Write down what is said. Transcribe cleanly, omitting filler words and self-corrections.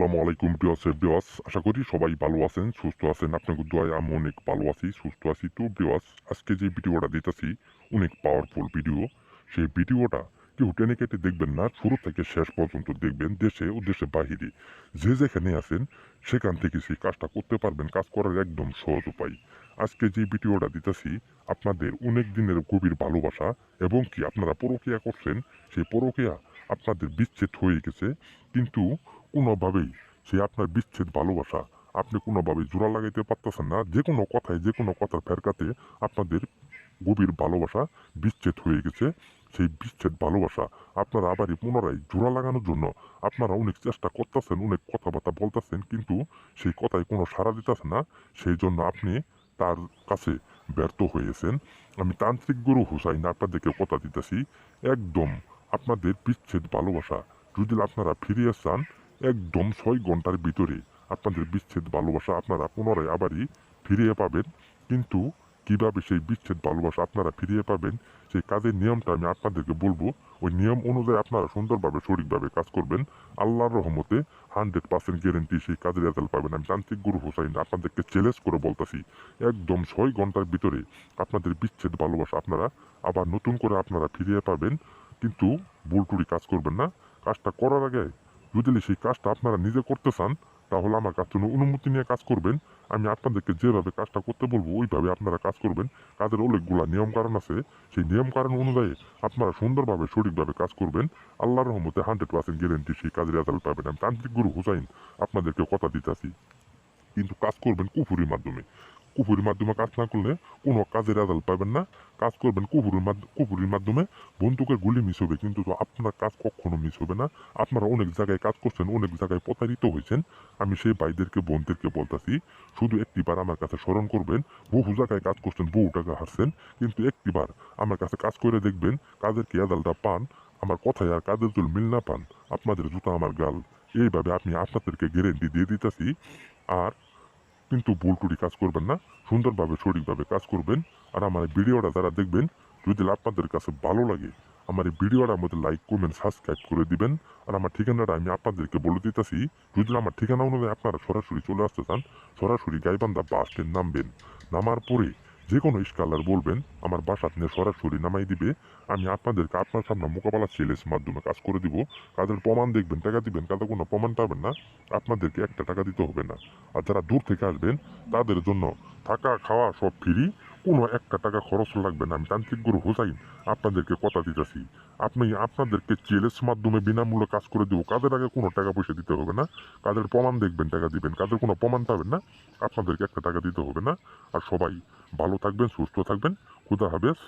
আসসালামু আলাইকুম বিওয়াস আশা করি সবাই ভালো আছেন সুস্থ আছেন আপনাদের দোয়ায় আমি অনেক ভালো আছি সুস্থ আছি তো বিওয়াস আজকে যে ভিডিওটা দিতেছি অনেক পাওয়ারফুল ভিডিও সেই ভিডিওটা কেউ টেনে কেটে দেখবেন না শুরু থেকে শেষ পর্যন্ত দেখবেন দেশে ও দেশে বাহিরে যে যেখানে আছেন সেখান থেকে সেই কাজটা করতে পারবেন কাজ করার একদম সহজ উপায় আজকে যে ভিডিওটা দিতেছি আপনাদের অনেক দিনের গভীর ভালোবাসা এবং কি আপনারা পরকীয়া করছেন সেই পরকীয়া আপনাদের বিচ্ছেদ হয়ে গেছে কিন্তু কোনোভাবেই সে আপনার বিচ্ছেদ ভালোবাসা আপনি কোনোভাবেই জোড়া লাগাইতে পারতেছেন না যে কোনো কথায় যে কোনো কথার ফেরকাতে আপনাদের গভীর ভালোবাসা বিচ্ছেদ হয়ে গেছে সেই বিচ্ছেদ ভালোবাসা আপনারা আবারই পুনরায় জোড়া লাগানোর জন্য আপনারা অনেক চেষ্টা করতেছেন অনেক কথাবার্তা বলতেছেন কিন্তু সেই কথায় কোনো সাড়া দিতেছে না সেই জন্য আপনি তার কাছে ব্যর্থ হয়েছেন আমি তান্ত্রিক গুরু হুসাইন আপনাদেরকে কথা দিতেছি একদম আপনাদের বিচ্ছেদ ভালোবাসা যদি আপনারা ফিরিয়ে চান একদম 6 ঘন্টার ভিতরে আপনাদের বিচ্ছেদ ভালোবাসা আপনারা পুনরায় আবারই ফিরিয়ে পাবেন কিন্তু কিভাবে সেই বিচ্ছেদ ভালোবাসা আপনারা ফিরিয়ে পাবেন সেই কাজের নিয়মটা আমি আপনাদেরকে বলবো ওই নিয়ম অনুযায়ী আপনারা সুন্দরভাবে সঠিকভাবে কাজ করবেন আল্লাহর রহমতে 100% গ্যারেন্টি সেই কাজের রেজাল্ট পাবেন আমি তান্ত্রিক গুরু হোসাইন আপনাদেরকে চ্যালেঞ্জ করে বলতেছি একদম 6 ঘন্টার ভিতরে আপনাদের বিচ্ছেদ ভালোবাসা আপনারা আবার নতুন করে আপনারা ফিরিয়ে পাবেন কিন্তু ভুলটুরি কাজ করবেন না কাজটা করার আগে যদি সেই কাজটা আপনারা নিজে করতে চান তাহলে আমার কাছ থেকে অনুমতি নিয়ে কাজ করবেন আমি আপনাদেরকে যেভাবে কাজটা করতে বলবো ওইভাবে আপনারা কাজ করবেন কাজের অনেকগুলা নিয়ম কারণ আছে সেই নিয়ম কারণ অনুযায়ী আপনারা সুন্দরভাবে সঠিকভাবে কাজ করবেন আল্লাহর রহমতে 100% গ্যারেন্টি সেই কাজের রেজাল্ট পাবেন আমি তান্ত্রিক গুরু হুসাইন আপনাদেরকে কথা দিতেছি কিন্তু কাজ করবেন কুফুরির মাধ্যমে কুফুরির মাধ্যমে কাজ না করলে কোনো কাজের রেজাল্ট পাবেন না কাজ করবেন কুফুরির মাধ্যমে বন্দুকের গুলি মিস হবে কিন্তু আপনার কাজ কখনো মিস হবে না আপনারা অনেক জায়গায় কাজ করছেন অনেক জায়গায় প্রতারিত হয়েছেন আমি সেই ভাইদেরকে বোনদেরকে বলতেছি শুধু একটিবার আমার কাছে স্মরণ করবেন বহু জায়গায় কাজ করছেন বহু টাকা হারছেন কিন্তু একটিবার আমার কাছে কাজ করে দেখবেন কাজের কি রেজাল্টটা পান আমার কথায় আর কাজের জন্য মিল না পান আপনাদের জুতা আমার গাল এইভাবে আমি আপনাদেরকে গ্যারেন্টি দিয়ে দিতেছি আর কিন্তু ভুল টুটি কাজ করবেন না সুন্দরভাবে সঠিকভাবে কাজ করবেন আর আমার ভিডিওটা যারা দেখবেন যদি আপনাদের কাছে ভালো লাগে আমার এই ভিডিওটার মধ্যে লাইক কমেন্ট সাবস্ক্রাইব করে দিবেন আর আমার ঠিকানাটা আমি আপনাদেরকে বলে দিতেছি যদি আমার ঠিকানা অনুযায়ী আপনারা সরাসরি চলে আসতে চান সরাসরি গাইবান্ধা বাস স্ট্যান্ড নামবেন নামার পরে যে কোনো স্কলার বলবেন আমার বাসাত নিয়ে সরাসরি নামাই দিবে আমি আপনাদেরকে আপনার সামনে মোকাবেলা চ্যালেঞ্জ মাধ্যমে কাজ করে দিব কাজের প্রমাণ দেখবেন টাকা দিবেন কাজে কোনো প্রমাণ পাবেন না আপনাদেরকে একটা টাকা দিতে হবে না আর যারা দূর থেকে আসবেন তাদের জন্য থাকা খাওয়া সব ফ্রি কোনো একটা টাকা খরচ লাগবে না আমি তান্ত্রিক গুরু হোসাইন আপনাদেরকে কথা দিতেছি আপনি আপনাদেরকে চ্যালেঞ্জ মাধ্যমে বিনামূল্যে কাজ করে দেবো কাজের আগে কোনো টাকা পয়সা দিতে হবে না কাজের প্রমাণ দেখবেন টাকা দিবেন কাজের কোনো প্রমাণ পাবেন না আপনাদেরকে একটা টাকা দিতে হবে না আর সবাই ভালো থাকবেন সুস্থ থাকবেন খুদা হাফেজ